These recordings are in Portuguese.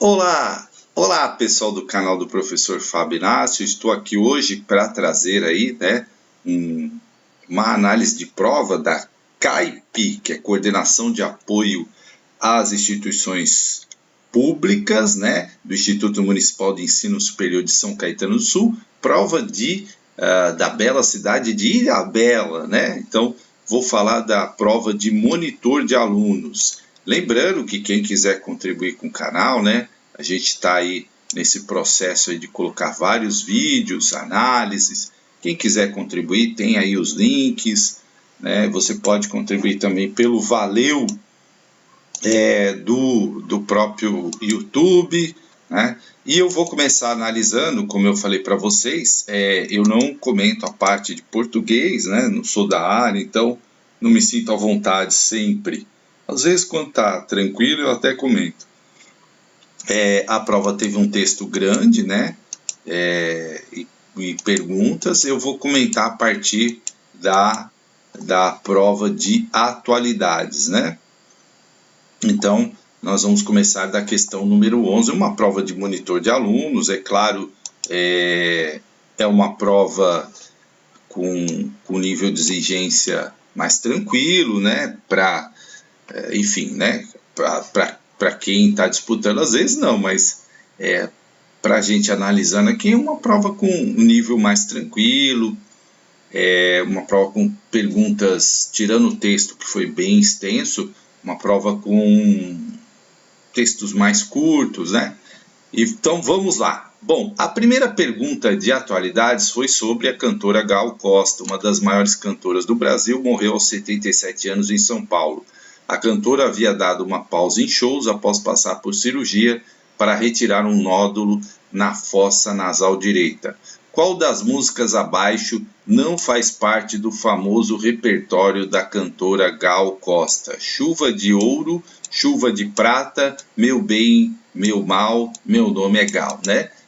Olá, olá pessoal do canal do Professor Fábio Inácio. Estou aqui hoje para trazer aí, uma análise de prova da CAIP, que é Coordenação de Apoio às Instituições Públicas, do Instituto Municipal de Ensino Superior de São Caetano do Sul, prova da bela cidade de Ilhabela, Então, vou falar da prova de monitor de alunos. Lembrando que quem quiser contribuir com o canal, a gente está aí nesse processo aí de colocar vários vídeos, análises. Quem quiser contribuir, tem aí os links, Você pode contribuir também pelo Valeu do próprio YouTube, E eu vou começar analisando, como eu falei para vocês, eu não comento a parte de português, Não sou da área, então não me sinto à vontade sempre. Às vezes, quando está tranquilo, eu até comento. A prova teve um texto grande, e perguntas. Eu vou comentar a partir da prova de atualidades, Então, nós vamos começar da questão número 11, uma prova de monitor de alunos. É claro, é uma prova com nível de exigência mais tranquilo, para quem está disputando, às vezes não, mas para a gente analisando aqui, uma prova com um nível mais tranquilo, uma prova com perguntas, tirando o texto que foi bem extenso, uma prova com textos mais curtos, Então vamos lá. Bom, a primeira pergunta de atualidades foi sobre a cantora Gal Costa, uma das maiores cantoras do Brasil, morreu aos 77 anos em São Paulo. A cantora havia dado uma pausa em shows após passar por cirurgia para retirar um nódulo na fossa nasal direita. Qual das músicas abaixo não faz parte do famoso repertório da cantora Gal Costa? Chuva de Ouro, Chuva de Prata, Meu Bem, Meu Mal, Meu Nome é Gal,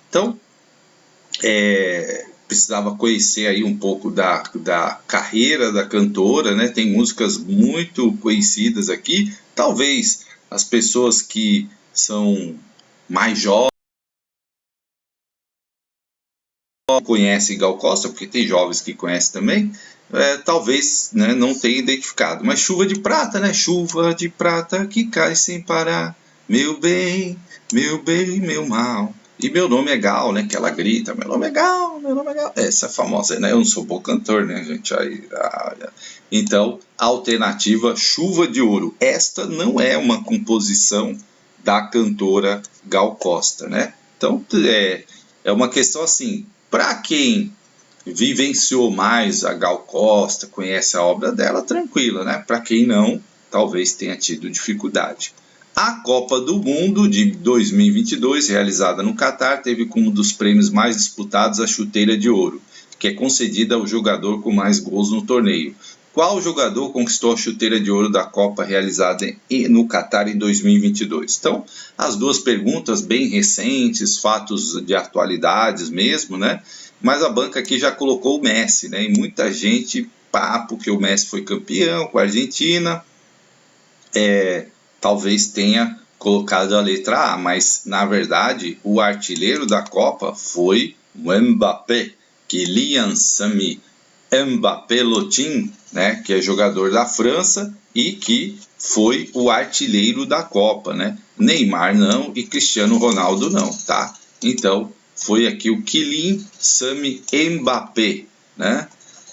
Então, precisava conhecer aí um pouco da carreira da cantora, Tem músicas muito conhecidas aqui. Talvez as pessoas que são mais jovens conhecem Gal Costa, porque tem jovens que conhecem também, talvez não tenha identificado. Mas Chuva de Prata, Chuva de prata que cai sem parar, meu bem, meu mal. E Meu Nome é Gal, que ela grita, meu nome é Gal, meu nome é Gal. Essa é famosa, Eu não sou bom cantor, gente? Então, a alternativa, Chuva de Ouro. Esta não é uma composição da cantora Gal Costa, Então, é uma questão assim, para quem vivenciou mais a Gal Costa, conhece a obra dela, tranquila, Para quem não, talvez tenha tido dificuldade. A Copa do Mundo de 2022, realizada no Catar, teve como um dos prêmios mais disputados a chuteira de ouro, que é concedida ao jogador com mais gols no torneio. Qual jogador conquistou a chuteira de ouro da Copa realizada no Catar em 2022? Então, as duas perguntas bem recentes, fatos de atualidades mesmo, Mas a banca aqui já colocou o Messi, E muita gente, porque o Messi foi campeão com a Argentina, talvez tenha colocado a letra A, mas na verdade o artilheiro da Copa foi o Mbappé, Kylian Sami Mbappé Lotin, que é jogador da França e que foi o artilheiro da Copa, Neymar não e Cristiano Ronaldo não, tá? Então foi aqui o Kylian Sami Mbappé,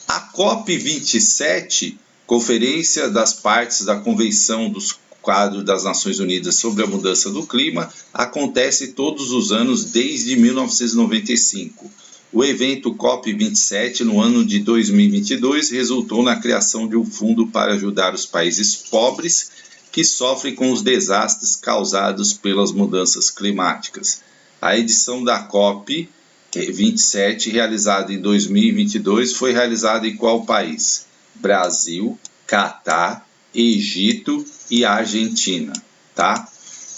A COP27, Conferência das Partes da Convenção dos Quadros das Nações Unidas sobre a Mudança do Clima, acontece todos os anos desde 1995. O evento COP27, no ano de 2022, resultou na criação de um fundo para ajudar os países pobres que sofrem com os desastres causados pelas mudanças climáticas. A edição da COP27, realizada em 2022, foi realizada em qual país? Brasil, Catar, Egito e Argentina, tá?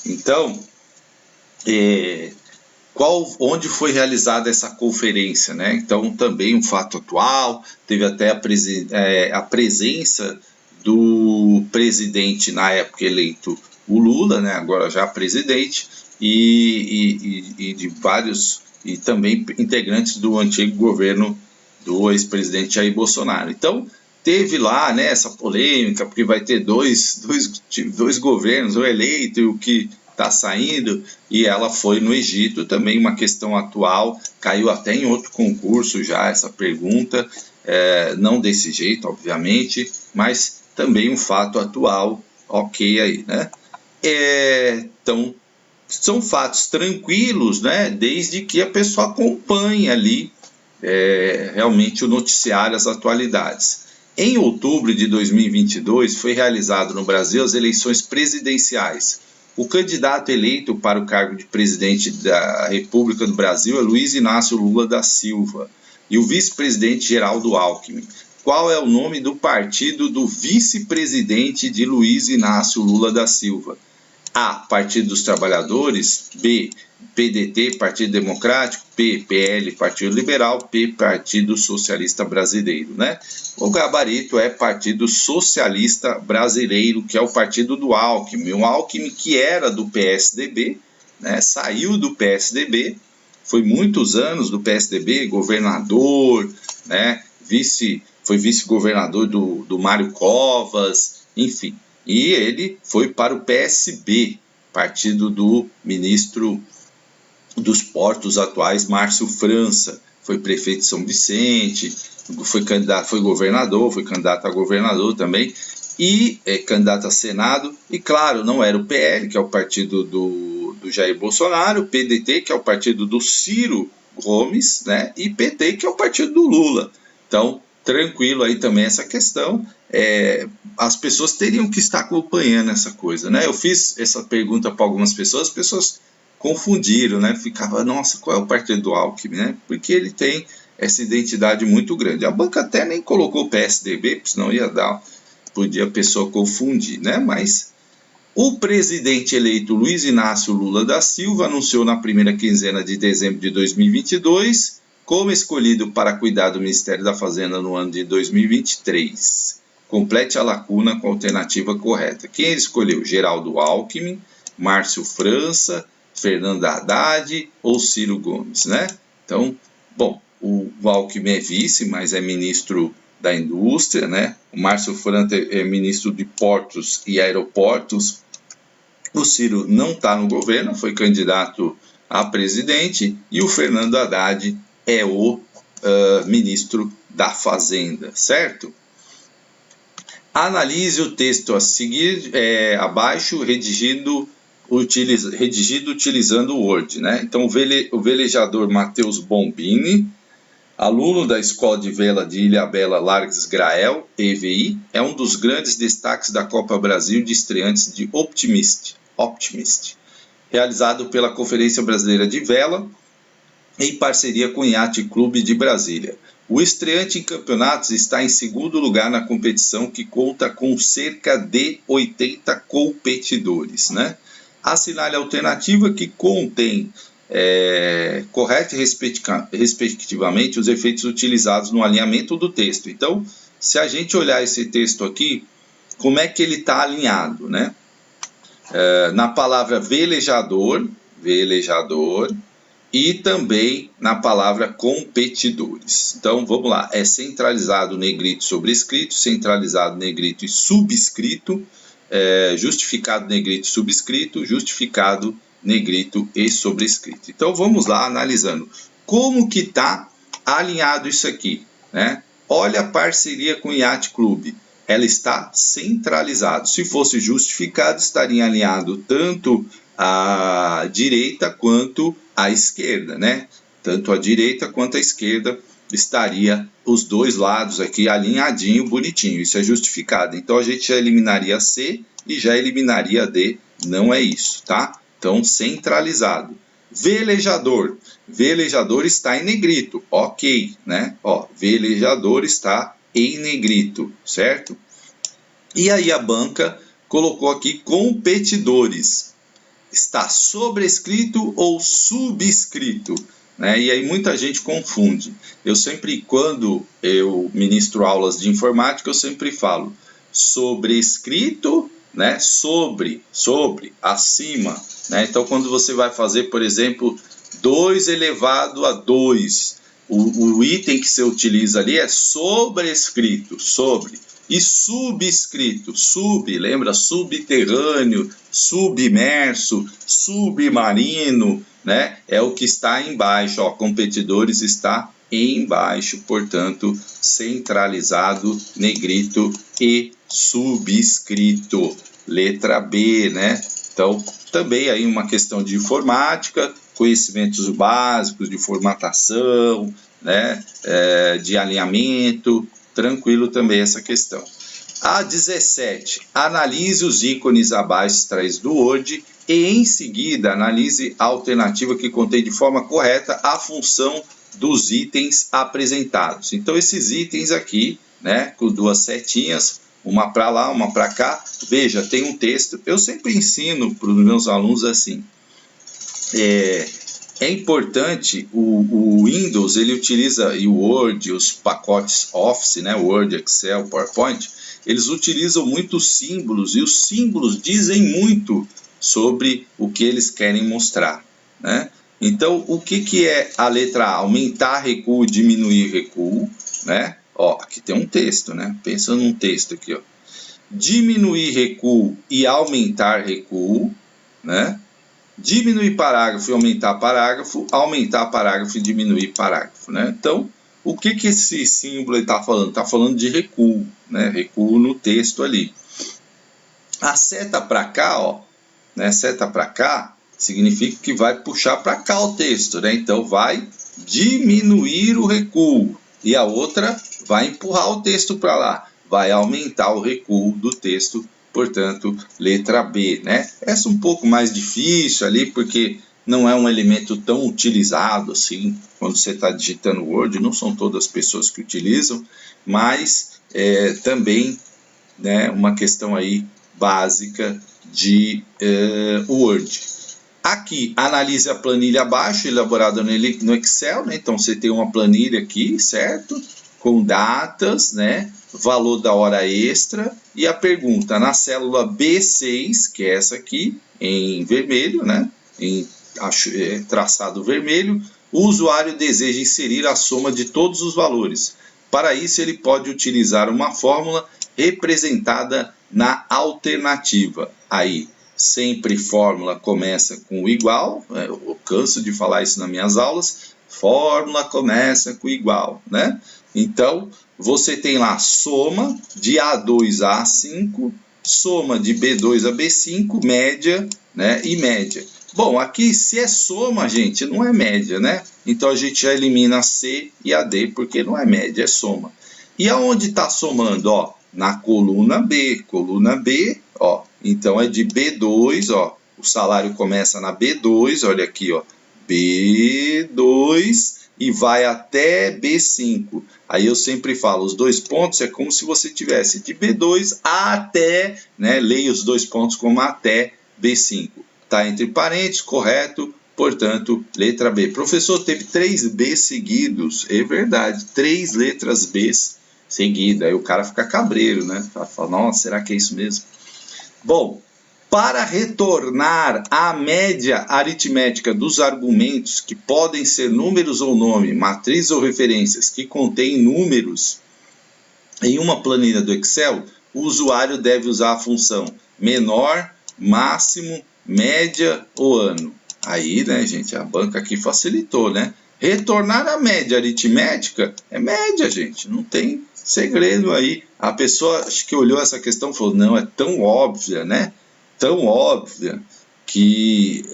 Então, onde foi realizada essa conferência, Então, também um fato atual, teve até a presença do presidente, na época eleito, o Lula, agora já presidente, e de vários, e também integrantes do antigo governo do ex-presidente Jair Bolsonaro. Então, teve lá, né, essa polêmica, porque vai ter dois governos, o eleito e o que está saindo, e ela foi no Egito, também uma questão atual, caiu até em outro concurso já essa pergunta, não desse jeito, obviamente, mas também um fato atual, ok aí, né? Então, são fatos tranquilos, né, desde que a pessoa acompanhe ali realmente o noticiário, as atualidades. Em outubro de 2022, foi realizado no Brasil as eleições presidenciais. O candidato eleito para o cargo de presidente da República do Brasil é Luiz Inácio Lula da Silva e o vice-presidente Geraldo Alckmin. Qual é o nome do partido do vice-presidente de Luiz Inácio Lula da Silva? A, Partido dos Trabalhadores, B, PDT, Partido Democrático, P, PL, Partido Liberal, P, Partido Socialista Brasileiro, né? O gabarito é Partido Socialista Brasileiro, que é o partido do Alckmin. O Alckmin, que era do PSDB, né, saiu do PSDB, foi muitos anos do PSDB, governador, né, foi vice-governador do Mário Covas, enfim. E ele foi para o PSB, partido do ministro dos Portos atuais, Márcio França. Foi prefeito de São Vicente, foi governador, foi candidato a governador também, e candidato a Senado. E claro, não era o PL, que é o partido do Jair Bolsonaro, o PDT, que é o partido do Ciro Gomes, né, e PT, que é o partido do Lula. Então, tranquilo aí também essa questão. As pessoas teriam que estar acompanhando essa coisa, né? Eu fiz essa pergunta para algumas pessoas, as pessoas confundiram, né? Ficava, nossa, qual é o partido do Alckmin, né? Porque ele tem essa identidade muito grande. A banca até nem colocou o PSDB, senão podia a pessoa confundir, né? Mas o presidente eleito Luiz Inácio Lula da Silva anunciou na primeira quinzena de dezembro de 2022 como escolhido para cuidar do Ministério da Fazenda no ano de 2023. Complete a lacuna com a alternativa correta. Quem ele escolheu? Geraldo Alckmin, Márcio França, Fernando Haddad ou Ciro Gomes, né? Então, bom, o Alckmin é vice, mas é ministro da Indústria, né? O Márcio França é ministro de Portos e Aeroportos. O Ciro não está no governo, foi candidato a presidente, e o Fernando Haddad é o ministro da Fazenda, certo? Analise o texto a seguir abaixo, redigido utilizando o Word, né? Então, o velejador Matheus Bombini, aluno da Escola de Vela de Ilhabela Largues Grael, EVI, é um dos grandes destaques da Copa Brasil de estreantes de Optimist, realizado pela Conferência Brasileira de Vela, em parceria com o Yacht Clube de Brasília. O estreante em campeonatos está em segundo lugar na competição, que conta com cerca de 80 competidores, né? Assinale a alternativa que contém correta e respectivamente os efeitos utilizados no alinhamento do texto. Então, se a gente olhar esse texto aqui, como é que ele está alinhado, né? Na palavra velejador, e também na palavra competidores. Então, vamos lá. É centralizado, negrito, sobrescrito, centralizado, negrito e subscrito, justificado, negrito, subscrito, justificado, negrito e sobrescrito. Então, vamos lá analisando. Como que está alinhado isso aqui, né? Olha a parceria com o Yacht Clube. Ela está centralizado. Se fosse justificado, estaria alinhado tanto à direita quanto à esquerda, né? Tanto a direita quanto a esquerda estaria os dois lados aqui alinhadinho, bonitinho. Isso é justificado. Então, a gente já eliminaria C e já eliminaria D. Não é isso, tá? Então, centralizado. Velejador. Velejador está em negrito. Ok, né? Ó, velejador está em negrito, certo? E aí a banca colocou aqui competidores. Está sobrescrito ou subscrito, né? E aí muita gente confunde. Eu sempre, quando eu ministro aulas de informática, eu sempre falo sobrescrito né? Sobre, acima, né? Então, quando você vai fazer, por exemplo, 2 elevado a 2, o item que você utiliza ali é sobrescrito, sobre. E subscrito, lembra? Subterrâneo, submerso, submarino, né? É o que está embaixo, ó, competidores está embaixo, portanto, centralizado, negrito e subscrito. Letra B, né? Então, também aí uma questão de informática, conhecimentos básicos de formatação, né? De alinhamento, tranquilo também essa questão. A 17, analise os ícones abaixo extraídos do Word e em seguida analise a alternativa que contém de forma correta a função dos itens apresentados. Então esses itens aqui, né, com 2 setinhas, uma para lá, uma para cá, veja, tem um texto. Eu sempre ensino para os meus alunos assim, é importante, o Windows, ele utiliza, e o Word, os pacotes Office, né, Word, Excel, PowerPoint, eles utilizam muitos símbolos, e os símbolos dizem muito sobre o que eles querem mostrar, né? Então, o que é a letra A? Aumentar recuo, diminuir recuo, né? Ó, aqui tem um texto, né? Pensa num texto aqui, ó. Diminuir recuo e aumentar recuo, né? Diminuir parágrafo e aumentar parágrafo e diminuir parágrafo, né? Então, o que esse símbolo está falando? Está falando de recuo, né? Recuo no texto ali. A seta para cá, ó, né? Seta para cá significa que vai puxar para cá o texto, né? Então, vai diminuir o recuo. E a outra vai empurrar o texto para lá, vai aumentar o recuo do texto. Portanto, letra B, né? Essa é um pouco mais difícil ali, porque não é um elemento tão utilizado assim, quando você está digitando Word, não são todas as pessoas que utilizam, mas também, né, uma questão aí básica de Word. Aqui, analise a planilha abaixo, elaborada no Excel, né? Então, você tem uma planilha aqui, certo? Com datas, né? Valor da hora extra e a pergunta na célula B6, que é essa aqui, em vermelho, né? Em traçado vermelho, o usuário deseja inserir a soma de todos os valores. Para isso, ele pode utilizar uma fórmula representada na alternativa. Aí, sempre fórmula começa com igual, né? Eu canso de falar isso nas minhas aulas, fórmula começa com igual, né? Então, você tem lá soma de A2 a A5, soma de B2 a B5, média, né? E média. Bom, aqui se é soma, gente, não é média, né? Então a gente já elimina a C e a D, porque não é média, é soma. E aonde está somando? Ó, na coluna B, ó. Então é de B2, ó. O salário começa na B2, olha aqui, ó. B2 e vai até B5. Aí eu sempre falo, os 2 pontos é como se você tivesse de B2 até, né? Leia os 2 pontos como até B5. Tá entre parênteses, correto, portanto, letra B. Professor, teve 3 B seguidos. É verdade, 3 letras B seguidas. Aí o cara fica cabreiro, né? Fala, nossa, será que é isso mesmo? Bom, para retornar à média aritmética dos argumentos, que podem ser números ou nome, matrizes ou referências, que contêm números em uma planilha do Excel, o usuário deve usar a função menor, máximo, média ou ano. Aí, né, gente, a banca aqui facilitou, né? Retornar à média aritmética é média, gente, não tem segredo aí. A pessoa acho que olhou essa questão e falou, não, é tão óbvia, né? Tão óbvia que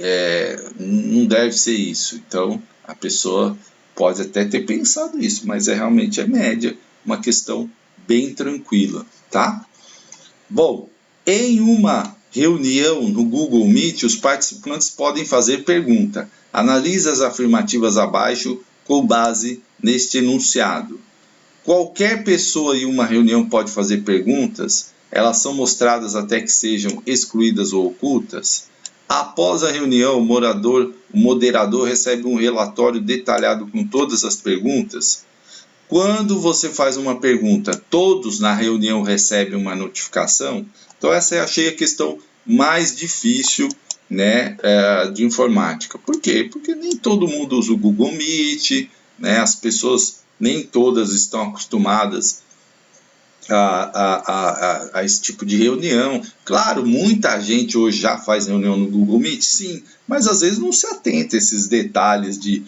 não deve ser isso. Então, a pessoa pode até ter pensado isso, mas realmente é média, uma questão bem tranquila, tá? Bom, em uma reunião no Google Meet, os participantes podem fazer pergunta. Analise as afirmativas abaixo com base neste enunciado. Qualquer pessoa em uma reunião pode fazer perguntas, elas são mostradas até que sejam excluídas ou ocultas. Após a reunião, o moderador recebe um relatório detalhado com todas as perguntas. Quando você faz uma pergunta, todos na reunião recebem uma notificação? Então essa eu achei a questão mais difícil, né, de informática. Por quê? Porque nem todo mundo usa o Google Meet, né, as pessoas nem todas estão acostumadas a esse tipo de reunião. Claro, muita gente hoje já faz reunião no Google Meet, sim, mas às vezes não se atenta a esses detalhes de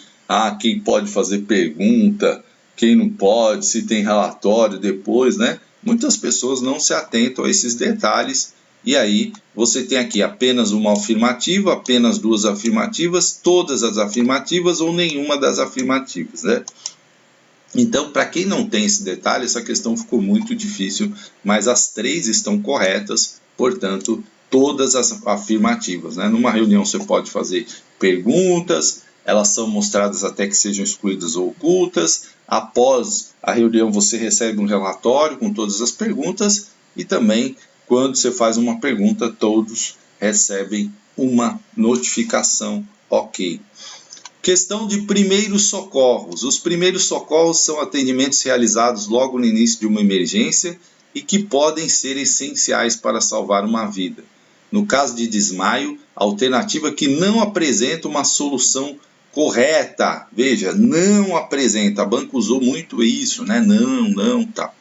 quem pode fazer pergunta, quem não pode, se tem relatório depois, né? Muitas pessoas não se atentam a esses detalhes e aí você tem aqui apenas uma afirmativa, apenas duas afirmativas, todas as afirmativas ou nenhuma das afirmativas, né? Então, para quem não tem esse detalhe, essa questão ficou muito difícil, mas as três estão corretas, portanto, todas as afirmativas, né? Numa reunião você pode fazer perguntas, elas são mostradas até que sejam excluídas ou ocultas. Após a reunião você recebe um relatório com todas as perguntas e também quando você faz uma pergunta, todos recebem uma notificação ok. Questão de primeiros socorros. Os primeiros socorros são atendimentos realizados logo no início de uma emergência e que podem ser essenciais para salvar uma vida. No caso de desmaio, a alternativa que não apresenta uma solução correta. Veja, não apresenta. A banca usou muito isso, né? Não, tá.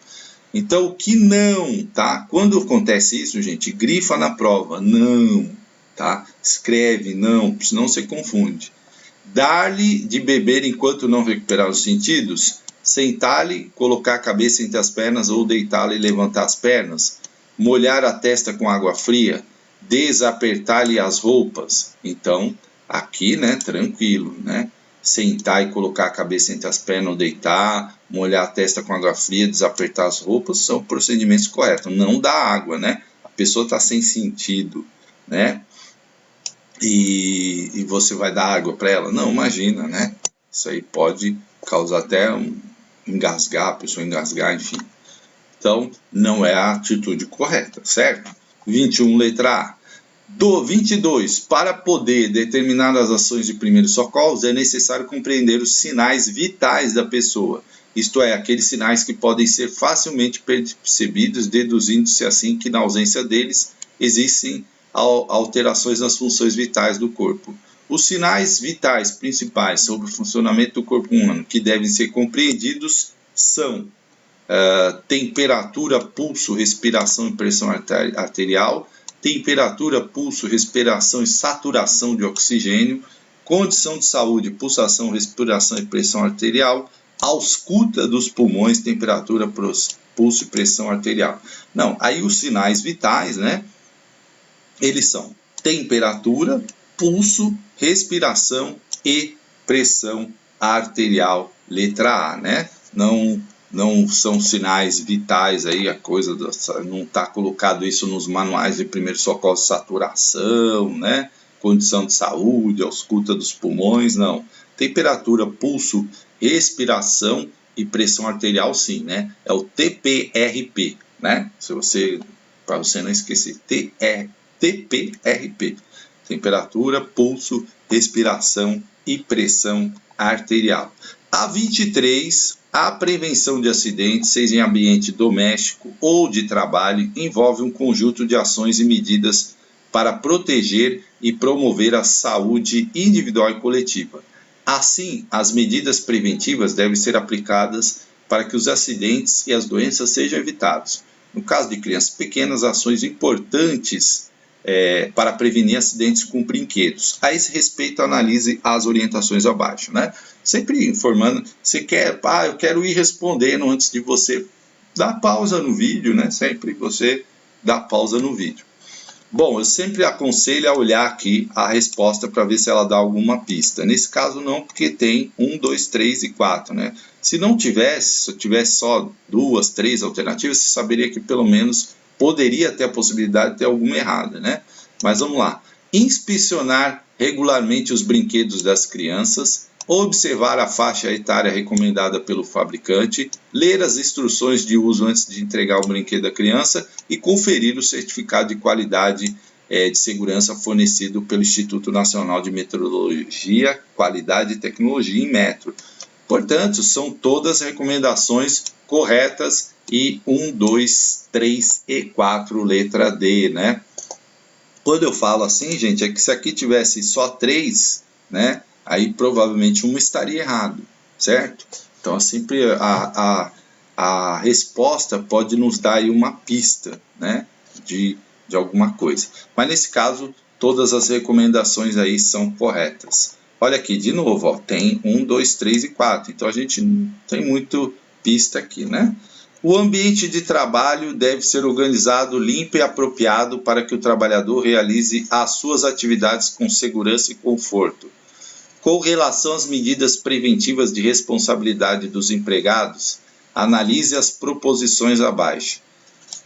Então, o que não, tá? Quando acontece isso, gente, grifa na prova. Não, tá? Escreve não, senão você confunde. Dar-lhe de beber enquanto não recuperar os sentidos, sentar-lhe, colocar a cabeça entre as pernas ou deitá-lo e levantar as pernas, molhar a testa com água fria, desapertar-lhe as roupas. Então, aqui, né, tranquilo, né? Sentar e colocar a cabeça entre as pernas ou deitar, molhar a testa com água fria, desapertar as roupas, são procedimentos corretos. Não dá água, né? A pessoa está sem sentido, né? E você vai dar água para ela? Não, imagina, né? Isso aí pode causar até engasgar, a pessoa engasgar, enfim. Então, não é a atitude correta, certo? 21, letra A. 22. Para poder determinar as ações de primeiros socorros, é necessário compreender os sinais vitais da pessoa. Isto é, aqueles sinais que podem ser facilmente percebidos, deduzindo-se assim que na ausência deles existem alterações nas funções vitais do corpo. Os sinais vitais principais sobre o funcionamento do corpo humano que devem ser compreendidos são temperatura, pulso, respiração e pressão arterial, temperatura, pulso, respiração e saturação de oxigênio, condição de saúde, pulsação, respiração e pressão arterial, ausculta dos pulmões, temperatura, pulso e pressão arterial. Não, aí os sinais vitais, né? Eles são temperatura, pulso, respiração e pressão arterial, letra A, né? Não são sinais vitais aí, a coisa não está colocado isso nos manuais de primeiro socorro, saturação, né? Condição de saúde, ausculta dos pulmões, não. Temperatura, pulso, respiração e pressão arterial, sim, né? É o TPRP, né? Para você não esquecer, TPRP, temperatura, pulso, respiração e pressão arterial. A 23, a prevenção de acidentes, seja em ambiente doméstico ou de trabalho, envolve um conjunto de ações e medidas para proteger e promover a saúde individual e coletiva. Assim, as medidas preventivas devem ser aplicadas para que os acidentes e as doenças sejam evitados. No caso de crianças pequenas, ações importantes para prevenir acidentes com brinquedos. A esse respeito, analise as orientações abaixo, né? Sempre informando, eu quero ir respondendo antes de você dar pausa no vídeo, né? Sempre você dá pausa no vídeo. Bom, eu sempre aconselho a olhar aqui a resposta para ver se ela dá alguma pista. Nesse caso não, porque tem 1, 2, 3 e 4, né? Se tivesse só 2, 3 alternativas, você saberia que pelo menos poderia ter a possibilidade de ter alguma errada, né? Mas vamos lá. Inspecionar regularmente os brinquedos das crianças, observar a faixa etária recomendada pelo fabricante, ler as instruções de uso antes de entregar o brinquedo à criança e conferir o certificado de qualidade de segurança fornecido pelo Instituto Nacional de Metrologia, Qualidade e Tecnologia, Inmetro. Portanto, são todas recomendações corretas e 1, 2, 3 e 4, letra D, né? Quando eu falo assim, gente, é que se aqui tivesse só 3, né? Aí provavelmente uma estaria errado, certo? Então, sempre a resposta pode nos dar aí uma pista, né? De alguma coisa. Mas nesse caso, todas as recomendações aí são corretas. Olha aqui, de novo, ó, tem 1, 2, 3 e 4. Então, a gente não tem muito pista aqui, né? O ambiente de trabalho deve ser organizado, limpo e apropriado para que o trabalhador realize as suas atividades com segurança e conforto. Com relação às medidas preventivas de responsabilidade dos empregados, analise as proposições abaixo.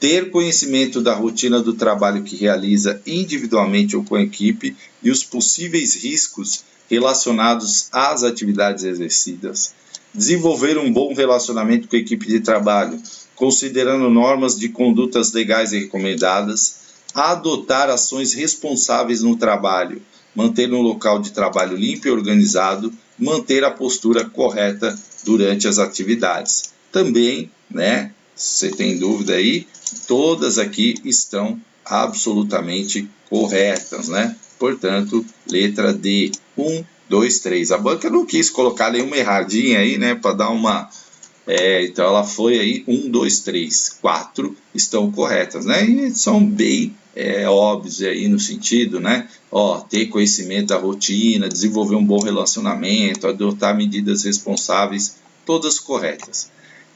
Ter conhecimento da rotina do trabalho que realiza individualmente ou com a equipe e os possíveis riscos relacionados às atividades exercidas. Desenvolver um bom relacionamento com a equipe de trabalho, considerando normas de condutas legais e recomendadas. Adotar ações responsáveis no trabalho, manter um local de trabalho limpo e organizado, manter a postura correta durante as atividades. Também, né, se você tem dúvida aí, todas aqui estão absolutamente corretas, né? Portanto, letra D, 1, 2, 3. A banca não quis colocar nenhuma erradinha aí, né, para dar uma... então ela foi aí 1, 2, 3, 4 estão corretas, né? E são bem óbvios aí no sentido, né? Ó, ter conhecimento da rotina, desenvolver um bom relacionamento, adotar medidas responsáveis, todas corretas.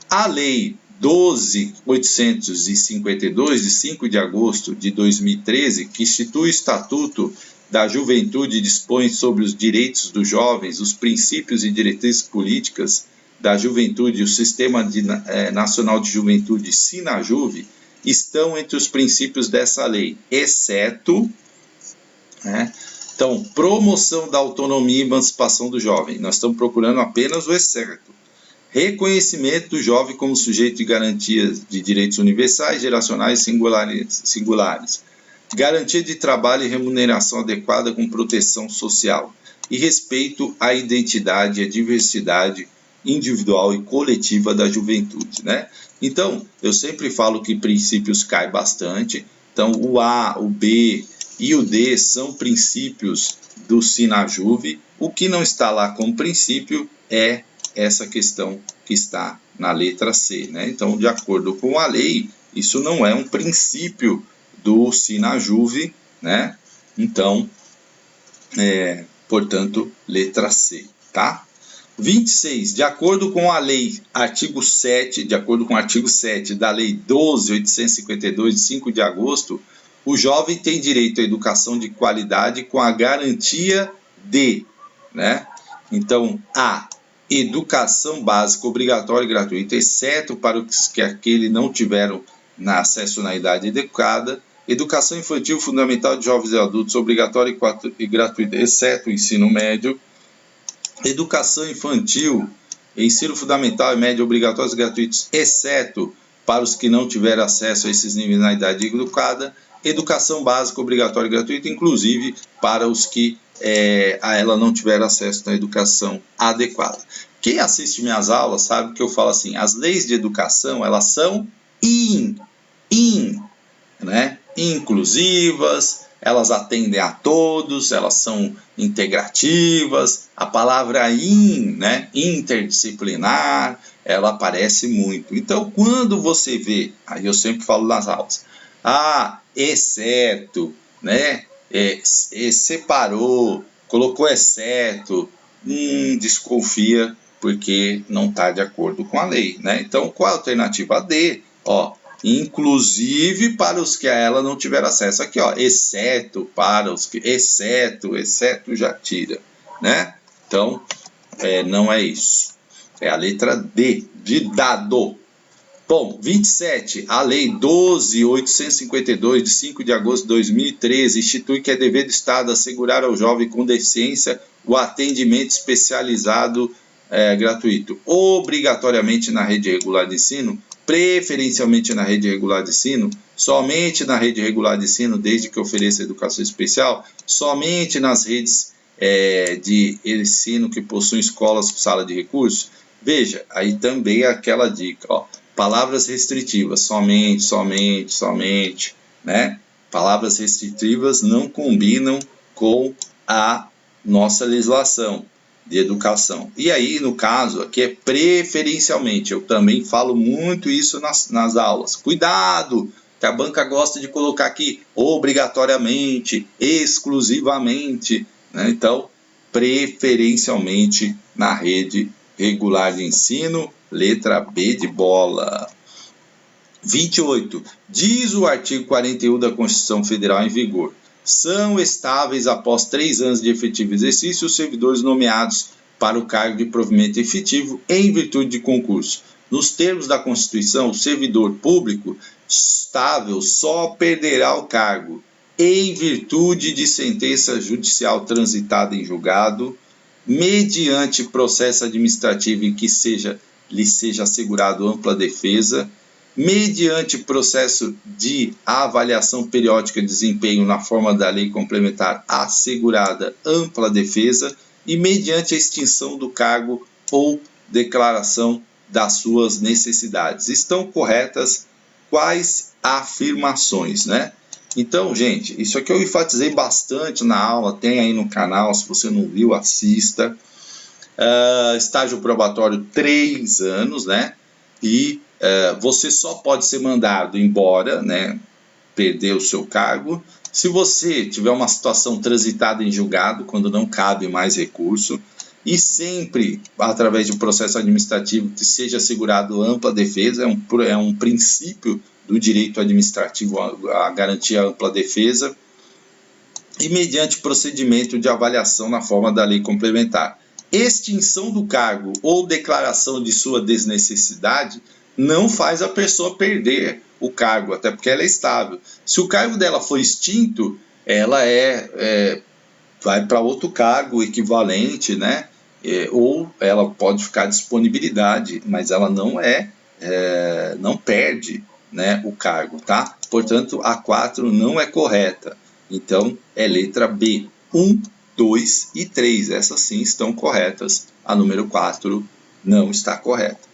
A lei 12.852, de 5 de agosto de 2013, que institui o Estatuto da Juventude e dispõe sobre os direitos dos jovens, os princípios e diretrizes políticas da juventude e o Sistema Nacional de Juventude, SINAJUVE, estão entre os princípios dessa lei, exceto, né? Então, promoção da autonomia e emancipação do jovem. Nós estamos procurando apenas o exceto. Reconhecimento do jovem como sujeito de garantias de direitos universais, geracionais e singulares. Garantia de trabalho e remuneração adequada com proteção social. E respeito à identidade e à diversidade individual e coletiva da juventude, né? Então, eu sempre falo que princípios cai bastante. Então, o A, o B e o D são princípios do SINAJUVE. O que não está lá como princípio é essa questão que está na letra C, né? Então, de acordo com a lei, isso não é um princípio do SINAJUVE, né? Então, portanto, letra C, tá? 26. De acordo com a lei, artigo 7, de acordo com o artigo 7 da lei 12.852, de 5 de agosto, o jovem tem direito à educação de qualidade com a garantia de, né? Então, A, educação básica obrigatória e gratuita, exceto para os que aquele não tiveram acesso na idade adequada. Educação infantil fundamental de jovens e adultos obrigatória e gratuita, exceto o ensino médio. Educação infantil, ensino fundamental e médio obrigatórios e gratuitos, exceto para os que não tiveram acesso a esses níveis na idade adequada. Educação básica obrigatória e gratuita, inclusive para os que a ela não tiveram acesso à educação adequada. Quem assiste minhas aulas sabe que eu falo assim, as leis de educação, elas são né, inclusivas, elas atendem a todos, elas são integrativas. A palavra né, interdisciplinar, ela aparece muito. Então, quando você vê, aí eu sempre falo nas aulas, exceto, né, separou, colocou exceto, desconfia, porque não está de acordo com a lei, né? Então, qual a alternativa? A D, ó, inclusive para os que a ela não tiveram acesso. Aqui, ó, exceto para os que... Exceto já tira, né? Então, não é isso. É a letra D, de dado. Bom, 27. A Lei 12.852, de 5 de agosto de 2013, institui que é dever do Estado assegurar ao jovem com deficiência o atendimento especializado gratuito, obrigatoriamente na rede regular de ensino, preferencialmente na rede regular de ensino, somente na rede regular de ensino, desde que ofereça educação especial, somente nas redes de ensino que possuem escolas com sala de recursos? Veja, aí também é aquela dica, ó, palavras restritivas, somente, somente, somente, né? Palavras restritivas não combinam com a nossa legislação de educação. E aí, no caso, aqui é preferencialmente, eu também falo muito isso nas aulas. Cuidado, que a banca gosta de colocar aqui obrigatoriamente, exclusivamente, né? Então, preferencialmente na rede regular de ensino, letra B de bola. 28. Diz o artigo 41 da Constituição Federal em vigor: são estáveis após 3 anos de efetivo exercício os servidores nomeados para o cargo de provimento efetivo em virtude de concurso. Nos termos da Constituição, o servidor público estável só perderá o cargo em virtude de sentença judicial transitada em julgado, mediante processo administrativo em que lhe seja assegurado ampla defesa, mediante processo de avaliação periódica de desempenho na forma da lei complementar assegurada ampla defesa e mediante a extinção do cargo ou declaração das suas necessidades. Estão corretas quais afirmações, né? Então, gente, isso aqui eu enfatizei bastante na aula, tem aí no canal, se você não viu, assista. Estágio probatório 3 anos, né? E você só pode ser mandado embora, né? Perder o seu cargo, se você tiver uma situação transitada em julgado, quando não cabe mais recurso, e sempre através de um processo administrativo que seja assegurado ampla defesa, é um princípio do direito administrativo a garantir a ampla defesa, e mediante procedimento de avaliação na forma da lei complementar. Extinção do cargo ou declaração de sua desnecessidade não faz a pessoa perder o cargo, até porque ela é estável. Se o cargo dela for extinto, ela vai para outro cargo equivalente, né? Ou ela pode ficar à disponibilidade, mas ela não perde, né, o cargo, tá? Portanto, a 4 não é correta. Então, é letra B. 1, 2 e 3. Essas sim estão corretas. A número 4 não está correta.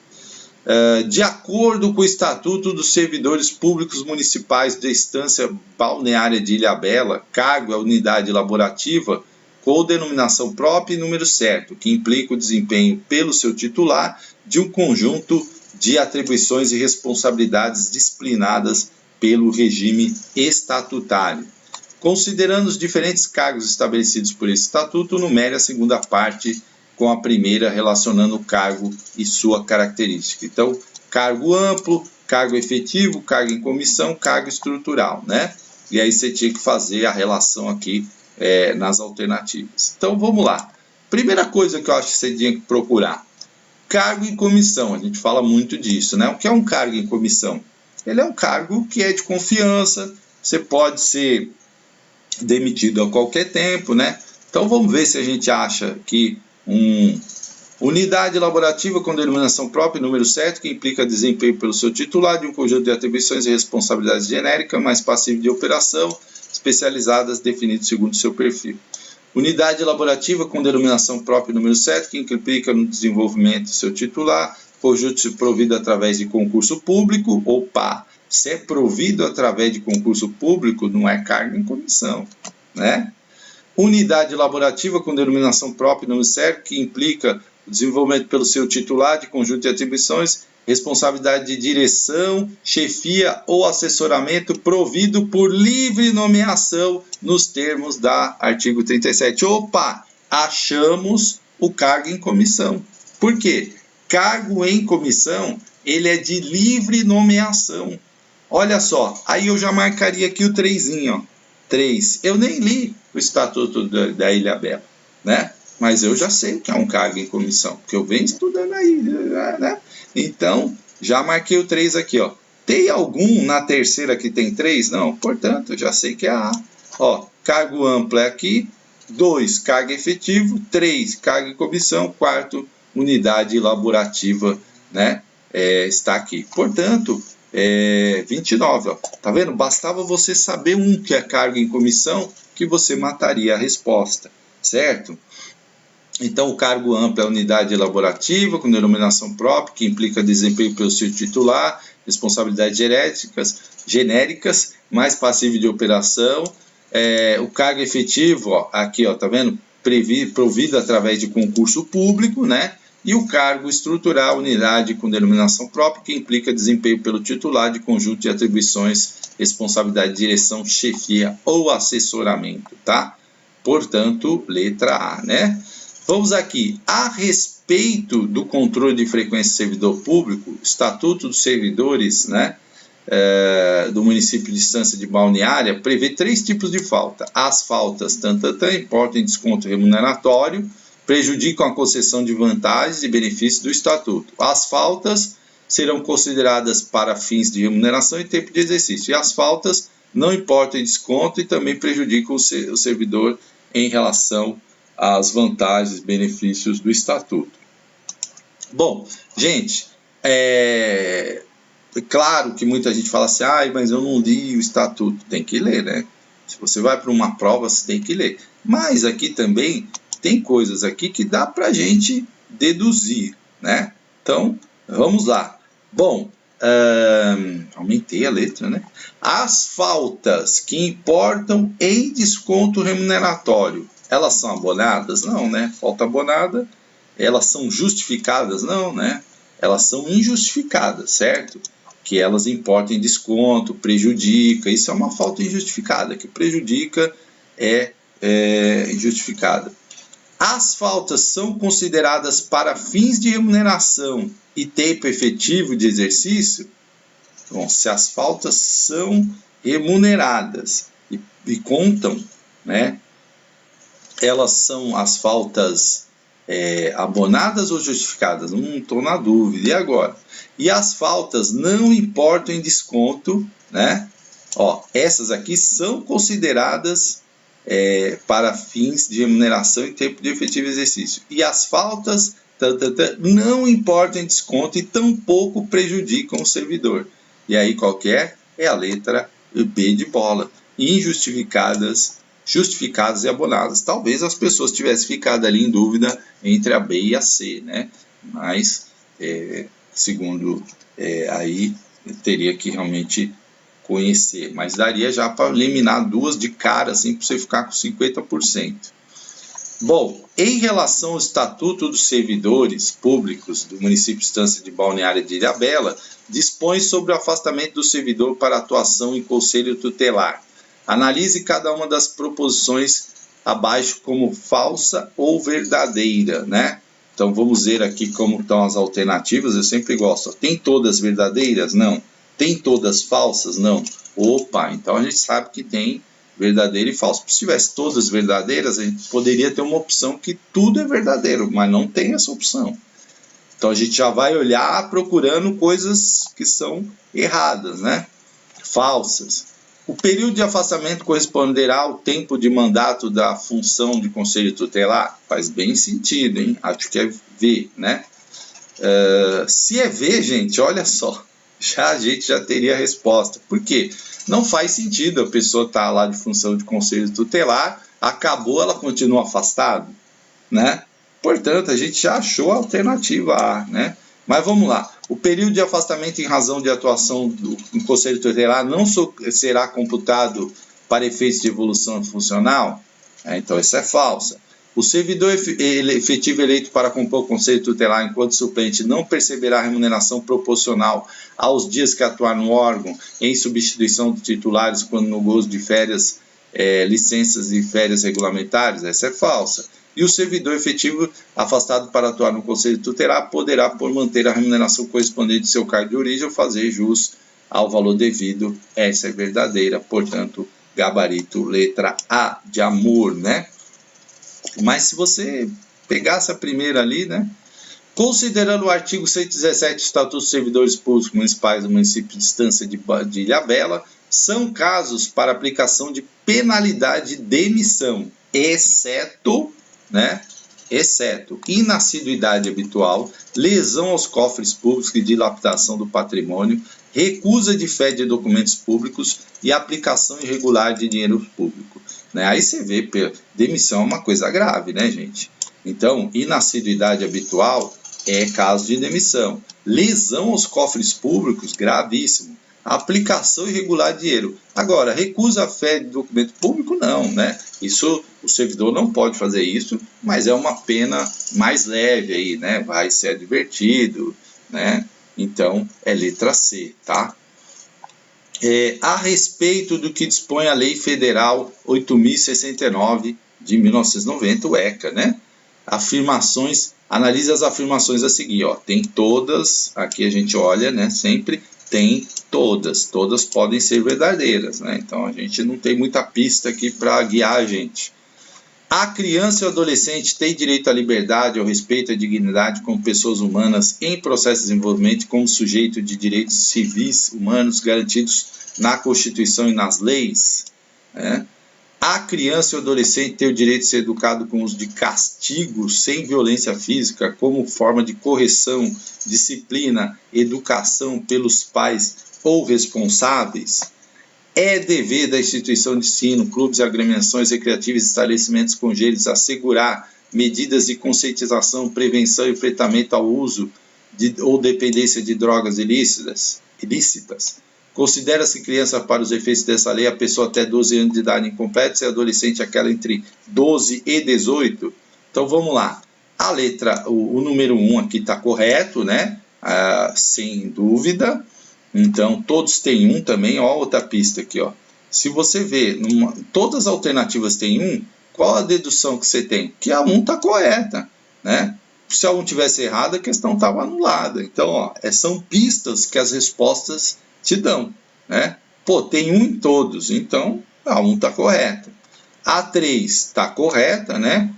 De acordo com o Estatuto dos Servidores Públicos Municipais da Estância Balneária de Ilhabela, cargo é unidade laborativa com denominação própria e número certo, que implica o desempenho pelo seu titular de um conjunto de atribuições e responsabilidades disciplinadas pelo regime estatutário. Considerando os diferentes cargos estabelecidos por esse estatuto, numere a segunda parte com a primeira, relacionando o cargo e sua característica. Então, cargo amplo, cargo efetivo, cargo em comissão, cargo estrutural, né? E aí você tinha que fazer a relação aqui nas alternativas. Então, vamos lá. Primeira coisa que eu acho que você tinha que procurar: cargo em comissão. A gente fala muito disso, né? O que é um cargo em comissão? Ele é um cargo que é de confiança, você pode ser demitido a qualquer tempo, né? Então vamos ver se a gente acha que unidade laborativa com denominação própria e número certo, que implica desempenho pelo seu titular de um conjunto de atribuições e responsabilidades genéricas, mais passivo de operação, especializadas, definido segundo seu perfil. Unidade laborativa com denominação própria e número certo, que implica no desenvolvimento do seu titular, conjunto provido através de concurso público. Opa! Se é provido através de concurso público, não é cargo em comissão, né? Unidade laborativa com denominação própria e número certo, que implica o desenvolvimento pelo seu titular de conjunto de atribuições, responsabilidade de direção, chefia ou assessoramento provido por livre nomeação nos termos da artigo 37. Opa! Achamos o cargo em comissão. Por quê? Cargo em comissão, ele é de livre nomeação. Olha só, aí eu já marcaria aqui o 3zinho, ó. 3. Eu nem li o Estatuto da Ilhabela, né? Mas eu já sei o que é um cargo em comissão, porque eu venho estudando aí, né? Então, já marquei o 3 aqui, ó. Tem algum na terceira que tem 3? Não, portanto, eu já sei que é a A. Ó, cargo amplo é aqui, 2, cargo efetivo, 3, cargo em comissão, 4, unidade laborativa, né? Está aqui. Portanto, 29, ó. Tá vendo? Bastava você saber que é cargo em comissão, que você mataria a resposta. certo? Então, o cargo amplo é a unidade elaborativa, com denominação própria, que implica desempenho pelo seu titular, responsabilidades genéricas, mais passível de operação. O cargo efetivo, ó, aqui, ó, tá vendo? Provido através de concurso público, né? E o cargo estrutural, unidade com denominação própria, que implica desempenho pelo titular de conjunto de atribuições, responsabilidade de direção, chefia ou assessoramento, tá? Portanto, letra A, né? Vamos aqui, a respeito do controle de frequência do servidor público, Estatuto dos Servidores, né, do município de Estância de Balneária, prevê 3 tipos de falta. As faltas, importam em desconto remuneratório, prejudicam a concessão de vantagens e benefícios do Estatuto. As faltas serão consideradas para fins de remuneração e tempo de exercício. E as faltas não importam em desconto e também prejudicam o servidor em relação as vantagens e benefícios do Estatuto. Bom, gente, é claro que muita gente fala assim, mas eu não li o Estatuto. Tem que ler, né? Se você vai para uma prova, você tem que ler. Mas aqui também tem coisas aqui que dá para a gente deduzir, né? Então, vamos lá. Bom, aumentei a letra, né? As faltas que importam em desconto remuneratório, elas são abonadas? Não, né? Falta abonada. Elas são justificadas? Não, né? Elas são injustificadas, certo? Que elas importam em desconto, prejudica. Isso é uma falta injustificada, que prejudica é injustificada. As faltas são consideradas para fins de remuneração e tempo efetivo de exercício? Bom, se as faltas são remuneradas e contam, né? Elas são as faltas abonadas ou justificadas? Não estou na dúvida. E agora? E as faltas não importam em desconto, né? Ó, essas aqui são consideradas para fins de remuneração e tempo de efetivo exercício. E as faltas não importam em desconto e tampouco prejudicam o servidor. E aí qual que é? É a letra B de bola. Injustificadas, justificadas e abonadas. Talvez as pessoas tivessem ficado ali em dúvida entre a B e a C, né? Mas, segundo aí, teria que realmente conhecer. Mas daria já para eliminar 2 de cara, assim, para você ficar com 50%. Bom, em relação ao Estatuto dos Servidores Públicos do município de Estância de Balneária de Ilhabela, dispõe sobre o afastamento do servidor para atuação em conselho tutelar. Analise cada uma das proposições abaixo como falsa ou verdadeira, né? Então vamos ver aqui como estão as alternativas. Eu sempre gosto. Tem todas verdadeiras? Não. Tem todas falsas? Não. Opa, então a gente sabe que tem verdadeiro e falso. Se tivesse todas verdadeiras, a gente poderia ter uma opção que tudo é verdadeiro, mas não tem essa opção. Então a gente já vai olhar procurando coisas que são erradas, né? Falsas. O período de afastamento corresponderá ao tempo de mandato da função de conselho tutelar? Faz bem sentido, hein? Acho que é V, né? Se é V, gente, olha só, a gente já teria a resposta. Por quê? Não faz sentido a pessoa estar lá de função de conselho tutelar, acabou, ela continua afastada, né? Portanto, a gente já achou a alternativa A, né? Mas vamos lá. O período de afastamento em razão de atuação do conselho tutelar não será computado para efeitos de evolução funcional? Então, isso é falsa. O servidor efetivo eleito para compor o conselho tutelar enquanto suplente não perceberá remuneração proporcional aos dias que atuar no órgão em substituição dos titulares quando no gozo de férias, licenças e férias regulamentares? Essa é falsa. E o servidor efetivo afastado para atuar no conselho tutelar poderá, por manter a remuneração correspondente ao seu cargo de origem, fazer jus ao valor devido. Essa é verdadeira, portanto, gabarito letra A de amor, né? Mas se você pegasse a primeira ali, né? Considerando o artigo 117 do Estatuto dos Servidores Públicos Municipais do município de Estância de Ilhabela, são casos para aplicação de penalidade de demissão, exceto inassiduidade habitual, lesão aos cofres públicos e dilapidação do patrimônio, recusa de fé de documentos públicos e aplicação irregular de dinheiro público. né? Aí você vê, demissão é uma coisa grave, né, gente? Então, inassiduidade habitual é caso de demissão. Lesão aos cofres públicos, gravíssimo. Aplicação irregular de dinheiro. Agora, recusa a fé de documento público, não, né? Isso, o servidor não pode fazer isso, mas é uma pena mais leve aí, né? Vai ser advertido, né? Então, é letra C, tá? A respeito do que dispõe a Lei Federal 8.069 de 1990, o ECA, né? Afirmações, analisa as afirmações a seguir, ó. Tem todas, aqui a gente olha, né? Sempre tem todas podem ser verdadeiras, né? Então a gente não tem muita pista aqui para guiar a gente. A criança e o adolescente têm direito à liberdade, ao respeito à dignidade como pessoas humanas em processo de desenvolvimento, como sujeito de direitos civis humanos garantidos na Constituição e nas leis, né? A criança e o adolescente têm o direito de ser educado com uso de castigo sem violência física, como forma de correção, disciplina, educação pelos pais ou responsáveis. É dever da instituição de ensino, clubes, agremiações recreativas e estabelecimentos congêneres assegurar medidas de conscientização, prevenção e enfrentamento ao uso ou dependência de drogas ilícitas. Considera-se criança para os efeitos dessa lei a pessoa até 12 anos de idade incompleta e adolescente aquela entre 12 e 18. Então vamos lá. A letra, o número 1 aqui está correto, né? Sem dúvida. Então todos têm 1 também. Ó, outra pista aqui, ó. Se você vê, todas as alternativas têm 1, qual a dedução que você tem? Que a 1 está correta, né? Se a 1 tivesse errada, a questão estava anulada. Então, ó, são pistas que as respostas te dão, né? Pô, tem 1 em todos, então a 1 está correta. A 3 está correta, né?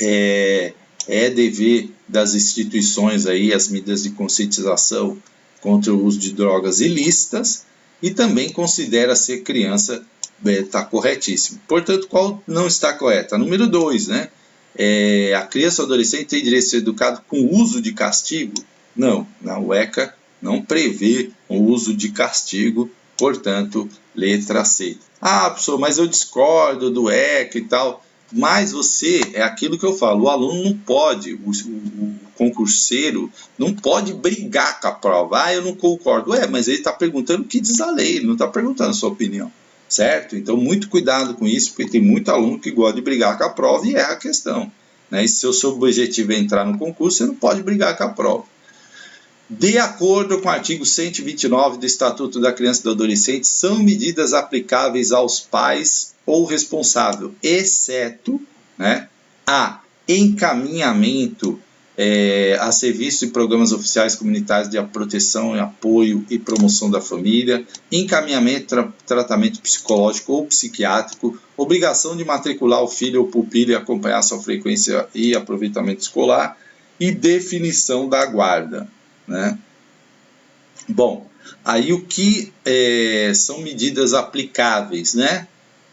É dever das instituições aí as medidas de conscientização contra o uso de drogas ilícitas e também considera ser criança, está corretíssimo. Portanto, qual não está correta? Número 2, né? A criança ou adolescente tem direito a ser educado com uso de castigo? Não, o ECA não prevê o uso de castigo, portanto, letra C. Ah, professor, mas eu discordo do ECA e tal. Mas você, é aquilo que eu falo, o aluno não pode, o concurseiro não pode brigar com a prova. Ah, eu não concordo. Mas ele está perguntando o que diz a lei, ele não está perguntando a sua opinião, certo? Então, muito cuidado com isso, porque tem muito aluno que gosta de brigar com a prova e erra a questão, né? E se o seu objetivo é entrar no concurso, você não pode brigar com a prova. De acordo com o artigo 129 do Estatuto da Criança e do Adolescente, são medidas aplicáveis aos pais ou responsável, exceto, né, a encaminhamento a serviços e programas oficiais comunitários de proteção, apoio e promoção da família, encaminhamento, tratamento psicológico ou psiquiátrico, obrigação de matricular o filho ou pupilo e acompanhar sua frequência e aproveitamento escolar e definição da guarda, né? Bom, aí o que são medidas aplicáveis, né?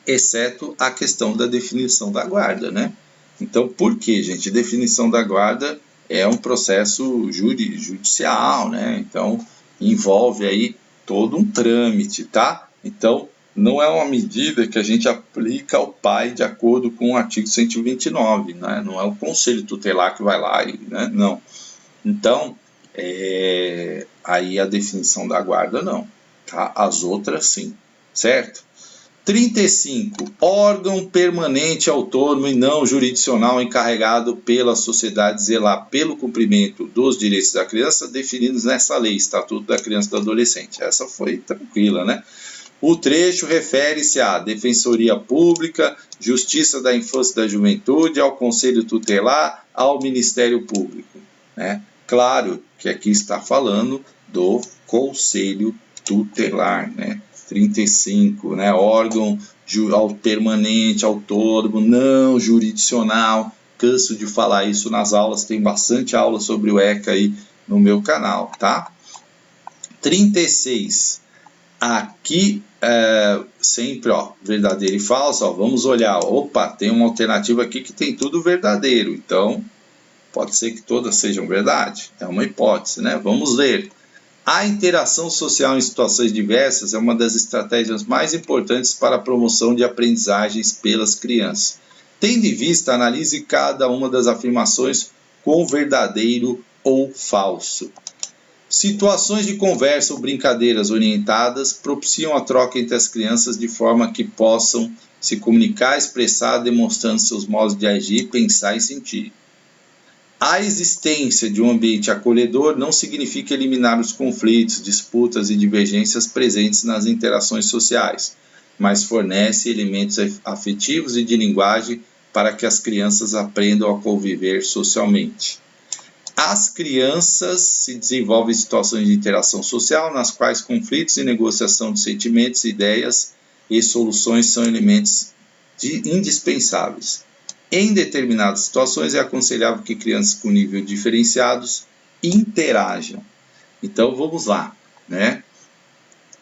Exceto a questão da definição da guarda, né? Então, por quê, gente? Definição da guarda é um processo judicial, né? Então, envolve aí todo um trâmite, tá? Então, não é uma medida que a gente aplica ao pai de acordo com o artigo 129, né? Não é o conselho tutelar que vai lá, né? Não. Então, aí a definição da guarda não, tá? As outras sim, certo? 35. Órgão permanente autônomo e não jurisdicional encarregado pela sociedade de zelar pelo cumprimento dos direitos da criança definidos nessa lei, Estatuto da Criança e do Adolescente. Essa foi tranquila, né? O trecho refere-se à Defensoria Pública, Justiça da Infância e da Juventude, ao Conselho Tutelar, ao Ministério Público, né? Claro que aqui está falando do Conselho Tutelar, né? 35, né? Órgão permanente, autônomo, não jurisdicional. Canso de falar isso nas aulas, tem bastante aula sobre o ECA aí no meu canal, tá? 36. Aqui, sempre, ó, verdadeiro e falso, ó, vamos olhar. Opa, tem uma alternativa aqui que tem tudo verdadeiro, então pode ser que todas sejam verdade, é uma hipótese, né? Vamos ler. A interação social em situações diversas é uma das estratégias mais importantes para a promoção de aprendizagens pelas crianças. Tendo em vista, analise cada uma das afirmações com verdadeiro ou falso. Situações de conversa ou brincadeiras orientadas propiciam a troca entre as crianças de forma que possam se comunicar, expressar, demonstrando seus modos de agir, pensar e sentir. A existência de um ambiente acolhedor não significa eliminar os conflitos, disputas e divergências presentes nas interações sociais, mas fornece elementos afetivos e de linguagem para que as crianças aprendam a conviver socialmente. As crianças se desenvolvem em situações de interação social nas quais conflitos e negociação de sentimentos, ideias e soluções são elementos indispensáveis. Em determinadas situações, é aconselhável que crianças com nível diferenciados interajam. Então, vamos lá, né?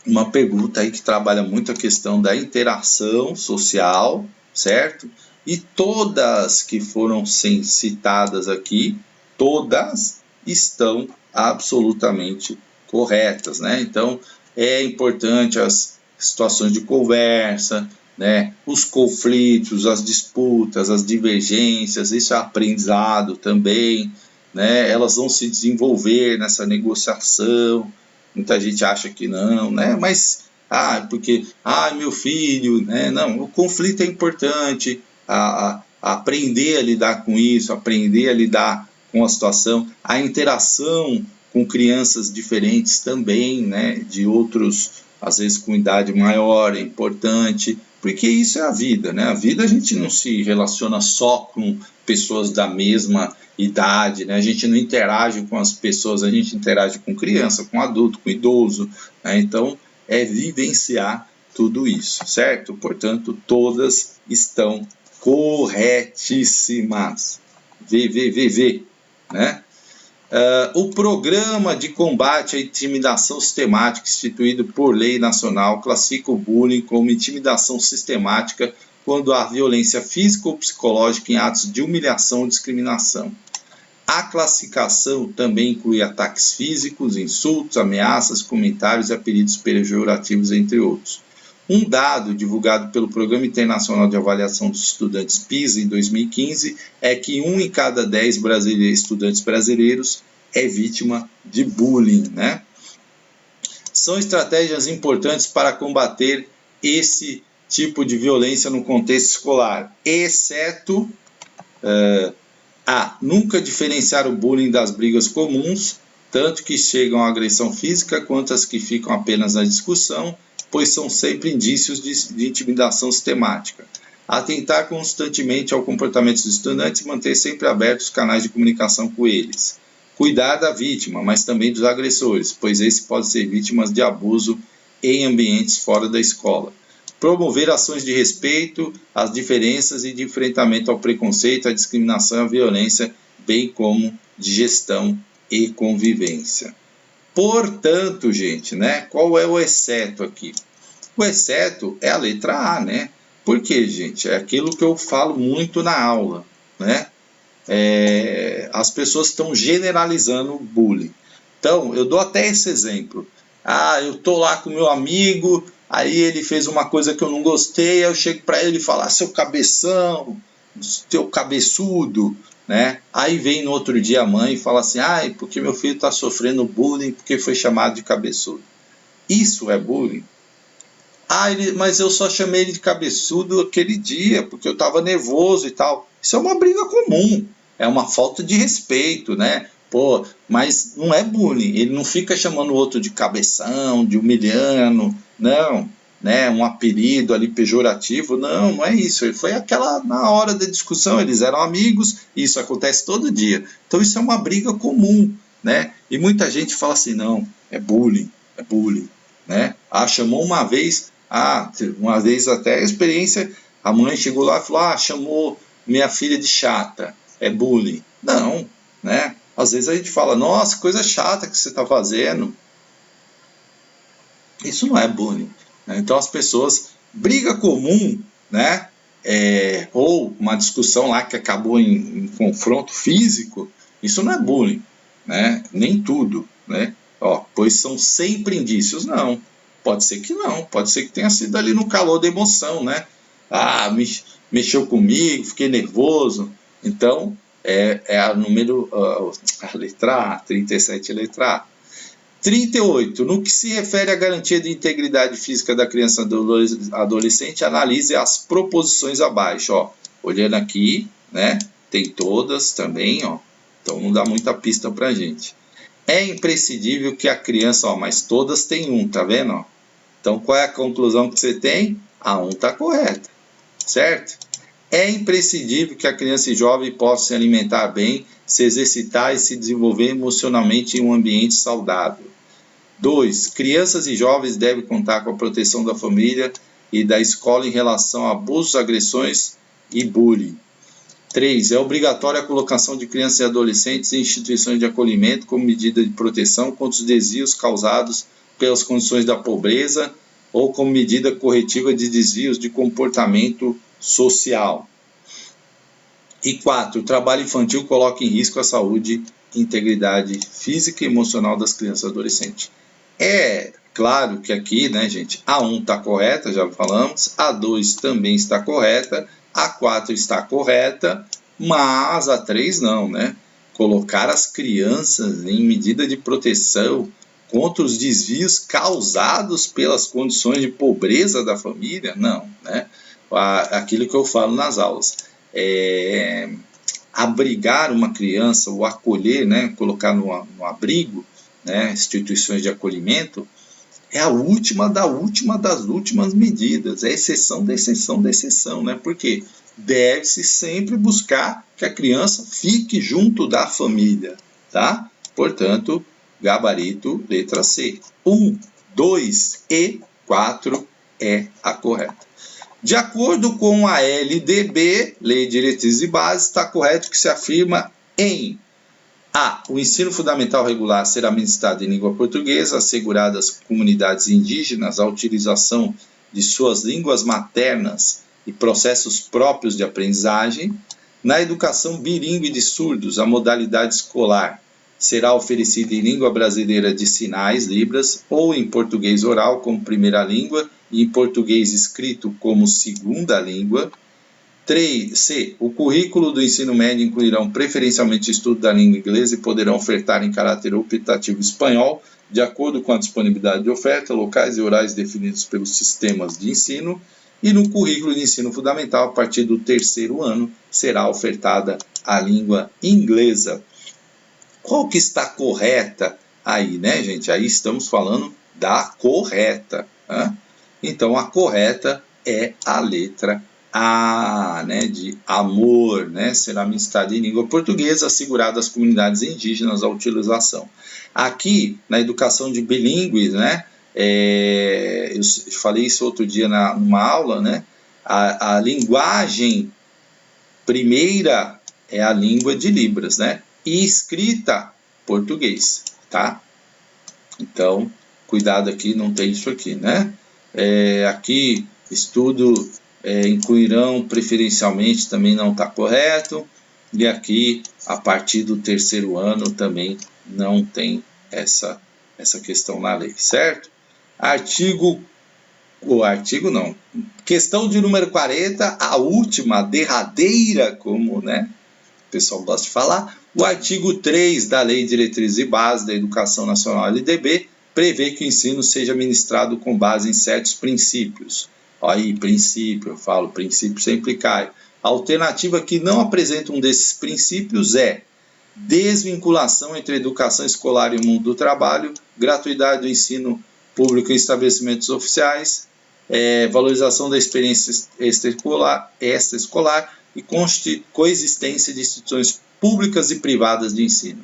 Uma pergunta aí que trabalha muito a questão da interação social, certo? E todas que foram citadas aqui, todas estão absolutamente corretas, né? Então, é importante as situações de conversa, né? Os conflitos, as disputas, as divergências, isso é aprendizado também, né? Elas vão se desenvolver nessa negociação. Muita gente acha que não, né? Mas, porque, meu filho, né? Não, o conflito é importante, aprender a lidar com isso, aprender a lidar com a situação, a interação com crianças diferentes também, né? De outros, às vezes com idade maior, é importante, porque isso é a vida, né? A vida a gente não se relaciona só com pessoas da mesma idade, né? A gente não interage com as pessoas, a gente interage com criança, com adulto, com idoso, né? Então, é vivenciar tudo isso, certo? Portanto, todas estão corretíssimas. Né? O Programa de Combate à Intimidação Sistemática, instituído por lei nacional, classifica o bullying como intimidação sistemática quando há violência física ou psicológica em atos de humilhação ou discriminação. A classificação também inclui ataques físicos, insultos, ameaças, comentários e apelidos pejorativos, entre outros. Um dado divulgado pelo Programa Internacional de Avaliação dos Estudantes PISA em 2015 é que 1 em cada 10 estudantes brasileiros é vítima de bullying, né? São estratégias importantes para combater esse tipo de violência no contexto escolar, exceto nunca diferenciar o bullying das brigas comuns, tanto que chegam à agressão física quanto as que ficam apenas na discussão, pois são sempre indícios de intimidação sistemática. Atentar constantemente ao comportamento dos estudantes e manter sempre abertos os canais de comunicação com eles. Cuidar da vítima, mas também dos agressores, pois esses podem ser vítimas de abuso em ambientes fora da escola. Promover ações de respeito às diferenças e de enfrentamento ao preconceito, à discriminação e à violência, bem como de gestão e convivência. Portanto, gente, né, qual é o exceto aqui? O exceto é a letra A, né? Por quê, gente? É aquilo que eu falo muito na aula, né? As pessoas estão generalizando o bullying. Então, eu dou até esse exemplo. Eu tô lá com meu amigo, aí ele fez uma coisa que eu não gostei, aí eu chego para ele e falo, seu cabeção, teu cabeçudo, né? Aí vem no outro dia a mãe e fala assim, porque meu filho está sofrendo bullying porque foi chamado de cabeçudo. Isso é bullying? Mas eu só chamei ele de cabeçudo aquele dia, porque eu estava nervoso e tal. Isso é uma briga comum, é uma falta de respeito, né? Mas não é bullying, ele não fica chamando o outro de cabeção, de humilhando, não, né? Um apelido ali pejorativo, não é isso. Foi na hora da discussão, eles eram amigos, e isso acontece todo dia. Então isso é uma briga comum, né? E muita gente fala assim, não, é bullying, né? Chamou uma vez até a experiência, a mãe chegou lá e falou, chamou minha filha de chata, é bullying. Não, né? Às vezes a gente fala, nossa, coisa chata que você está fazendo. Isso não é bullying, né? Então as pessoas, briga comum, né? Ou uma discussão lá que acabou em confronto físico, isso não é bullying, né? Nem tudo, né? Ó, pois são sempre indícios. Não, pode ser que não, pode ser que tenha sido ali no calor da emoção, né? Ah, mexeu comigo, fiquei nervoso. Então, é a número, a letra A, 37 letra A. 38. No que se refere à garantia de integridade física da criança e adolescente, analise as proposições abaixo. Ó, olhando aqui, né? Tem todas também, ó. Então não dá muita pista pra gente. É imprescindível que a criança, ó, mas todas têm um, tá vendo? Ó? Então qual é a conclusão que você tem? A 1 tá correta, certo? É imprescindível que a criança e jovem possam se alimentar bem, se exercitar e se desenvolver emocionalmente em um ambiente saudável. 2. Crianças e jovens devem contar com a proteção da família e da escola em relação a abusos, agressões e bullying. 3. É obrigatória a colocação de crianças e adolescentes em instituições de acolhimento como medida de proteção contra os desvios causados pelas condições da pobreza ou como medida corretiva de desvios de comportamento social. E 4. O trabalho infantil coloca em risco a saúde e integridade física e emocional das crianças e adolescentes. É claro que aqui, né, gente, a 1 está correta, já falamos, a 2 também está correta, a 4 está correta, mas a 3 não, né? Colocar as crianças em medida de proteção contra os desvios causados pelas condições de pobreza da família, não, né? Aquilo que eu falo nas aulas. Abrigar uma criança, ou acolher, né, colocar no abrigo, né, instituições de acolhimento, é a última das últimas medidas, é a exceção da exceção da exceção, né? Porque deve-se sempre buscar que a criança fique junto da família, tá? Portanto, gabarito letra C. 1, 2 e 4 é a correta. De acordo com a LDB, Lei de Diretrizes e Bases, está correto que se afirma em A. O ensino fundamental regular será ministrado em língua portuguesa, assegurada às comunidades indígenas a utilização de suas línguas maternas e processos próprios de aprendizagem. Na educação bilíngue de surdos, a modalidade escolar será oferecida em língua brasileira de sinais, Libras, ou em português oral como primeira língua e em português escrito como segunda língua. 3. O currículo do ensino médio incluirão preferencialmente estudo da língua inglesa e poderão ofertar em caráter optativo espanhol, de acordo com a disponibilidade de oferta, locais e horários definidos pelos sistemas de ensino. E no currículo de ensino fundamental, a partir do 3º ano, será ofertada a língua inglesa. Qual que está correta aí, né, gente? Aí estamos falando da correta. Né? Então, a correta é a letra A, né, de amor, né, será ministrado em língua portuguesa, assegurado às comunidades indígenas a utilização. Aqui, na educação de bilíngues, né, eu falei isso outro dia numa aula, né, a linguagem primeira é a língua de Libras, né, e escrita português, tá? Então, cuidado aqui, não tem isso aqui, né? Aqui, estudo incluirão preferencialmente, também não está correto. E aqui, a partir do 3º ano, também não tem essa questão na lei, certo? Questão de número 40, a última, a derradeira, como, né, o pessoal gosta de falar. O artigo 3 da Lei de Diretrizes e Bases da Educação Nacional LDB prevê que o ensino seja ministrado com base em certos princípios. Aí, princípio, eu falo, princípio sempre cai. A alternativa que não apresenta um desses princípios é desvinculação entre a educação escolar e o mundo do trabalho, gratuidade do ensino público em estabelecimentos oficiais, valorização da experiência extraescolar e coexistência de instituições públicas e privadas de ensino.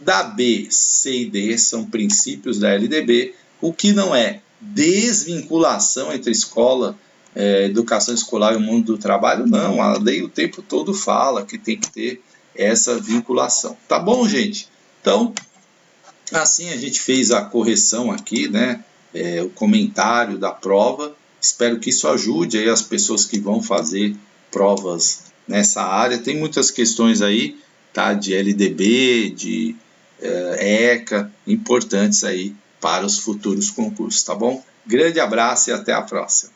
Da B, C e D são princípios da LDB, o que não é desvinculação entre escola, educação escolar e o mundo do trabalho, não. A lei o tempo todo fala que tem que ter essa vinculação. Tá bom, gente? Então, assim a gente fez a correção aqui, né? O comentário da prova. Espero que isso ajude aí as pessoas que vão fazer provas nessa área. Tem muitas questões aí, tá? De LDB, de ECA, importantes aí para os futuros concursos, tá bom? Grande abraço e até a próxima.